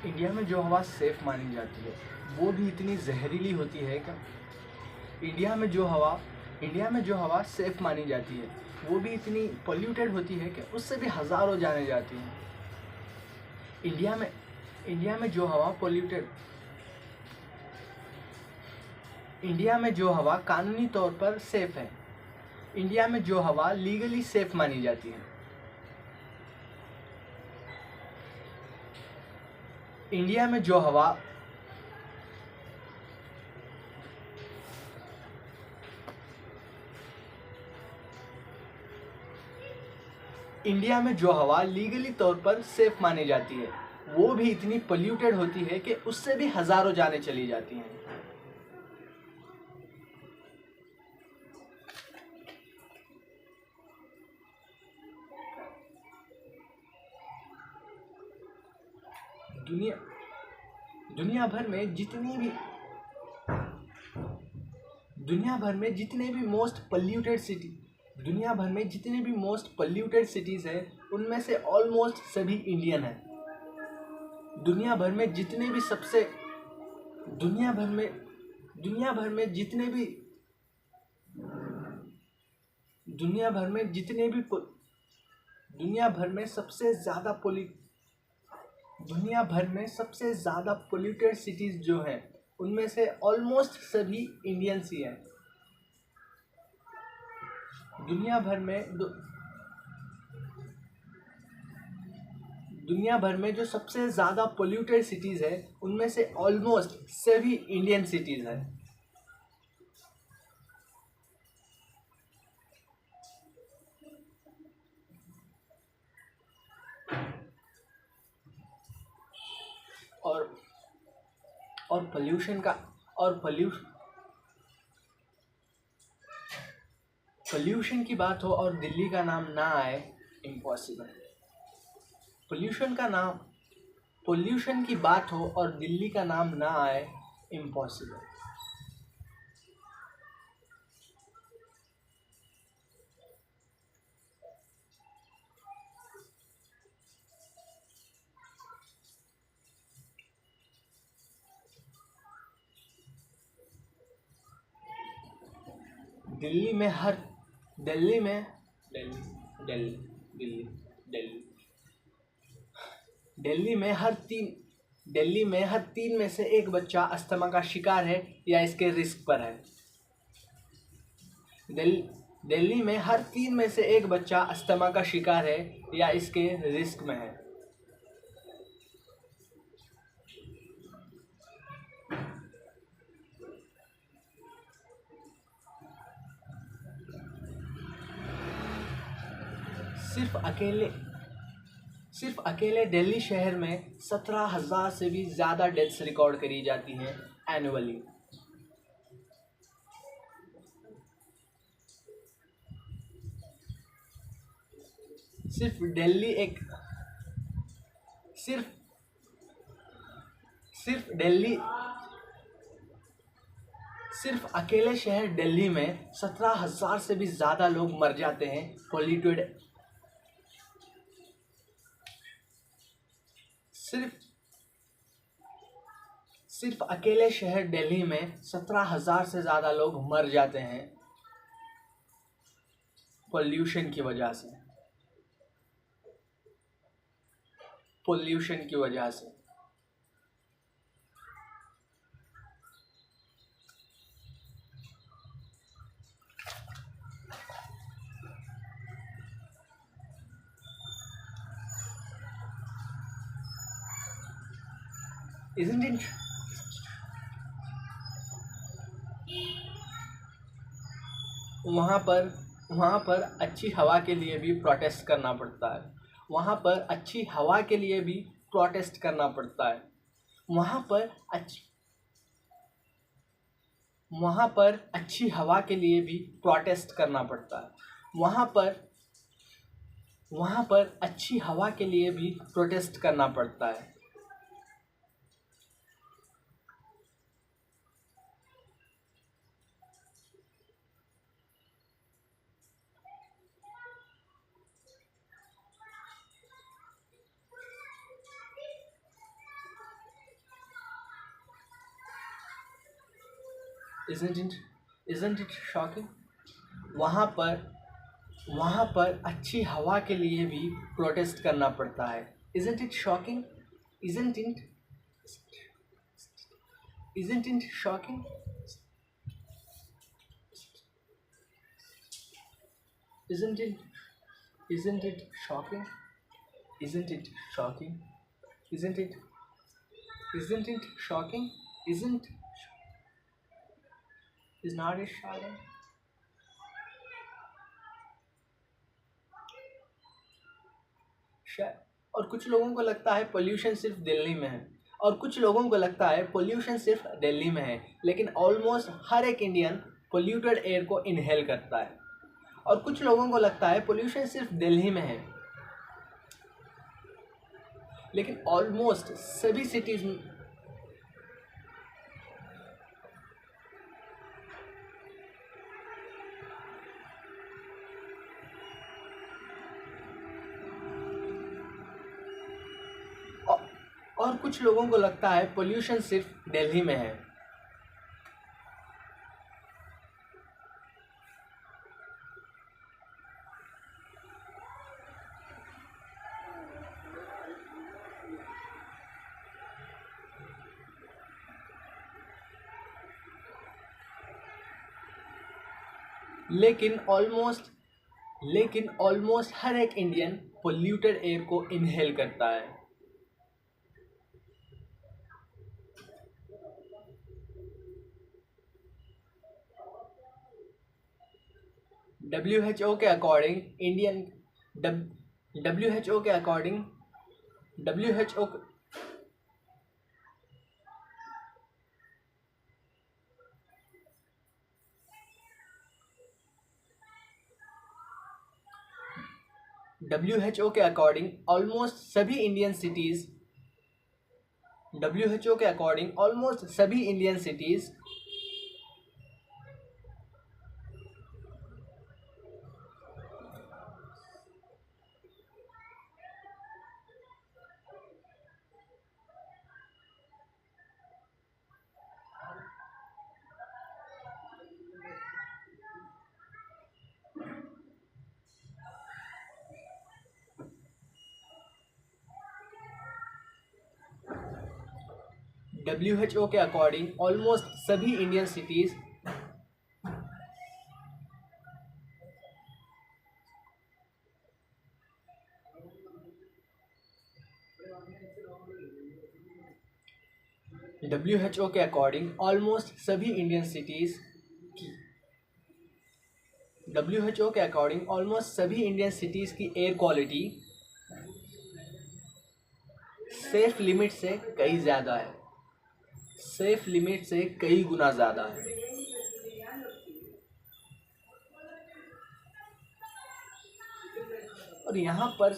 India में जो हवा सेफ मानी जाती है वो भी इतनी जहरीली होती है क्या? इंडिया में जो हवा सेफ मानी जाती है वो भी इतनी पोल्यूटेड होती है कि उससे भी हज़ारों जाने जाती हैं। इंडिया में जो हवा कानूनी तौर पर सेफ है, इंडिया में जो हवा लीगली सेफ मानी जाती है। इंडिया में जो हवा लीगली तौर पर सेफ मानी जाती है वो भी इतनी पोल्यूटेड होती है कि उससे भी हज़ारों जानें चली जाती हैं। दुनिया भर में जितने भी मोस्ट पोल्यूटेड सिटीज़ हैं उनमें से ऑलमोस्ट सभी इंडियन हैं। दुनिया भर में जितने भी सबसे ज़्यादा पोल्यूटेड सिटीज़ जो हैं उनमें से ऑलमोस्ट सभी इंडियंस ही हैं। दुनिया भर में जो सबसे ज़्यादा पोल्यूटेड सिटीज़ है उनमें से ऑलमोस्ट सभी इंडियन सिटीज़ हैं। और पोल्यूशन की बात हो और दिल्ली का नाम ना आए, इम्पॉसिबल। पोल्यूशन की बात हो और दिल्ली का नाम ना आए, इम्पॉसिबल। दिल्ली में हर तीन में से एक बच्चा अस्थमा का शिकार है या इसके रिस्क पर है। दिल्ली में हर तीन में से एक बच्चा अस्थमा का शिकार है या इसके रिस्क में है। सिर्फ अकेले दिल्ली शहर में 17,000 से भी ज़्यादा डेथ्स रिकॉर्ड करी जाती हैं एनुअली। सिर्फ अकेले शहर दिल्ली में 17,000 से भी ज़्यादा लोग मर जाते हैं पोल्यूटेड। सिर्फ अकेले शहर दिल्ली में 17,000 से ज़्यादा लोग मर जाते हैं पोल्यूशन की वजह से। Isn't it? वहाँ पर अच्छी हवा के लिए भी प्रोटेस्ट करना पड़ता है। वहाँ पर अच्छी हवा के लिए भी प्रोटेस्ट करना पड़ता है। वहाँ पर अच्छी हवा के लिए भी प्रोटेस्ट करना पड़ता है। वहाँ पर अच्छी हवा के लिए भी प्रोटेस्ट करना पड़ता है। isn't it shocking? वहाँ पर अच्छी हवा के लिए भी प्रोटेस्ट करना पड़ता है. Isn't it shocking? Isn't it? Isn't it shocking? Isn't it? Isn't it shocking? Isn't it shocking? Isn't it? Isn't it shocking? Isn't? Is not it shocking? और कुछ लोगों को लगता है पोल्यूशन सिर्फ दिल्ली में है, और कुछ लोगों को लगता है पोल्यूशन सिर्फ दिल्ली में है, लेकिन ऑलमोस्ट हर एक इंडियन पोल्यूटेड एयर को इनहेल करता है. और कुछ लोगों को लगता है पोल्यूशन सिर्फ दिल्ली में है, लेकिन ऑलमोस्ट सभी सिटीज में और कुछ लोगों को लगता है पोल्यूशन सिर्फ दिल्ली में है. लेकिन ऑलमोस्ट हर एक इंडियन पोल्यूटेड एयर को इनहेल करता है. WHO के अकॉर्डिंग WHO के अकॉर्डिंग WHO के अकॉर्डिंग ऑलमोस्ट सभी इंडियन सिटीज WHO के अकॉर्डिंग ऑलमोस्ट सभी इंडियन सिटीज WHO के अकॉर्डिंग ऑलमोस्ट सभी इंडियन सिटीज की एयर क्वालिटी सेफ लिमिट से कई ज़्यादा है, सेफ लिमिट से कई गुना ज़्यादा है. और यहाँ पर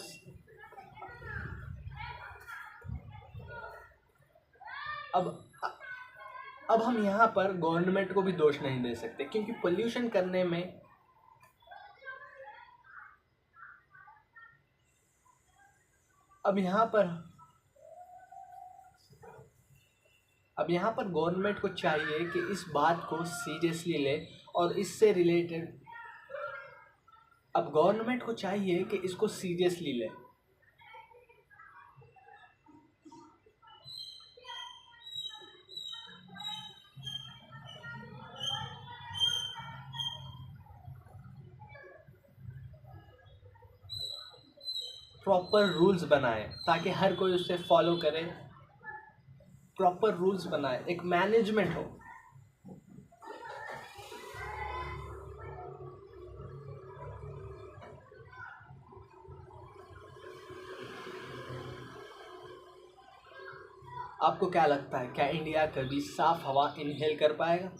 अब हम यहाँ पर गवर्नमेंट को भी दोष नहीं दे सकते, क्योंकि पोल्यूशन करने में अब यहाँ पर गवर्नमेंट को चाहिए कि इस बात को सीरियसली ले, और इससे रिलेटेड अब गवर्नमेंट को चाहिए कि इसको सीरियसली ले. प्रॉपर रूल्स बनाए ताकि हर कोई उससे फॉलो करे. प्रॉपर रूल्स बनाए, एक मैनेजमेंट हो. आपको क्या लगता है, क्या इंडिया कभी साफ हवा इनहेल कर पाएगा?